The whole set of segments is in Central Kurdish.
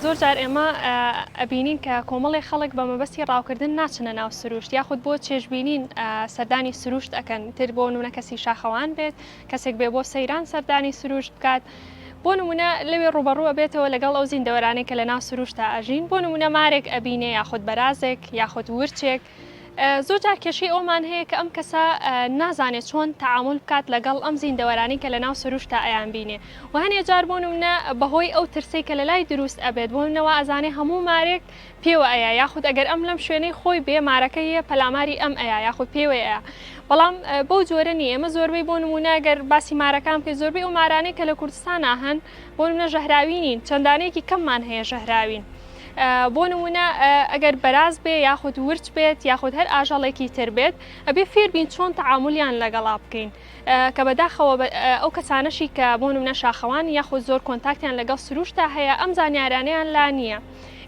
زۆر جار ئێمە ئەبینین کە کۆمەڵی خەڵک بە مەبەستی ڕاوکردن ناچنە ناو سروشت یاخود بۆ چێژبینین سەردانی سروشت ئەکەن تر بۆ نمونە کەسی شاخەوان بێت کەسێک بێ بۆ سەیران سەردانی سروشت بکات بۆ نمونە لەوێ ڕوبەڕووە بێتەوە لەگەڵ ئەو زیندەوەرانەی کە لە ناو سروشتە ئەژین بۆ نمونە مارێک ئەبینێ یاخود بەرازێک یاخود ورچێک زۆر جار کێشەی ئەومان هەیە کە ئەم کەسە نازانێت چۆن تەعامل بکات لەگەڵ ئەم زیندەوەرانی کە لە ناو سروشتە ئەیان بینێ و هەنێ جار بۆ نمونە بەهۆی ئەو ترسەی کە لە لای دروست ئەبێت بۆ نەوە ئەزانێ هەموو مارێک پێوە ئەیە یاخود ئەگەر ئەم لەم شوێنەی خۆی بێ مارەکەیە پەلاماری ئەم ئەیە یاخود پێوە ئەیە بەڵام بەو جۆرە نیە ئێمە زۆربەی بۆ نمونە گەر باسی مارەکان کە زۆربەی ئەو مارانەی کە لە کوردستانە هەن بۆ نمونە ژەهراوینین چەندانەیەکی کەممان هەیە ژەهراوین بۆ نمونە ئەگەر بەراز بێ یاخود ورچ بێت یاخود هەر ئاژەڵێکی تر بێت ئەبێ فێر بین چۆن تەعاملیان لەگەڵا بکەین کە بەداخەوە ئەو کەسانەشی کە بۆ نمونە شاخەوان یاخود زۆر کۆنتاکتیان لەگەڵ سروشتە هەیە ئەم زانیارانەیان لا نییە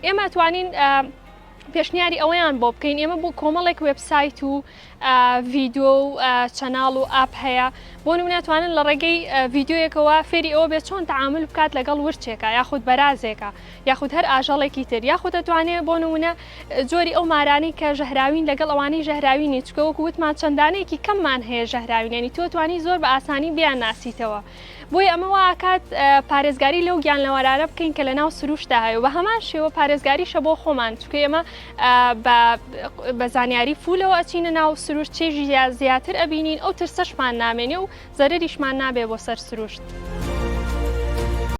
ئێمە توانین پێشنیاری ئەوەیان بۆ بکەین ئێمە بۆ کۆمەڵێک وێبسایت و ڤیددیۆ و چەناڵ و ئاپ هەیە بۆ نمونەتوانن لە ڕێگەی ڤیددیۆیەکەوە فێری ئەوە بێت چۆن تەعامل بکات لەگەڵ ورچێکە یاخود بەرازێکە یاخود هەر ئاژەڵێکی تر یاخود دەتوانێت بۆ نمونە جۆری ئەو مارانەی کە ژەهراوین لەگەڵ ئەوانەی ژەهراوینی چکە وەکو وتمان چەندانەیەکی کەممان هەیە ژەهراوینێنی تۆ توانی زۆر بە ئاسانی بیان ناسیتەوە بۆی ئەمە واکات پارێزگاری لەو گیانلەوەرانە بکەین کە لە ناو سروشتدا هەیە و بە هەمان شێوە پارێزگاریشە بۆ خۆمان چکە ئێمە بە زانیاری فولەوە ئەچینە ناو سروشت چێژی زیاتر ئەبینین ئەو ترسەشمان نامێنێ و زەرریشمان نابێ بۆ سەر سروشت.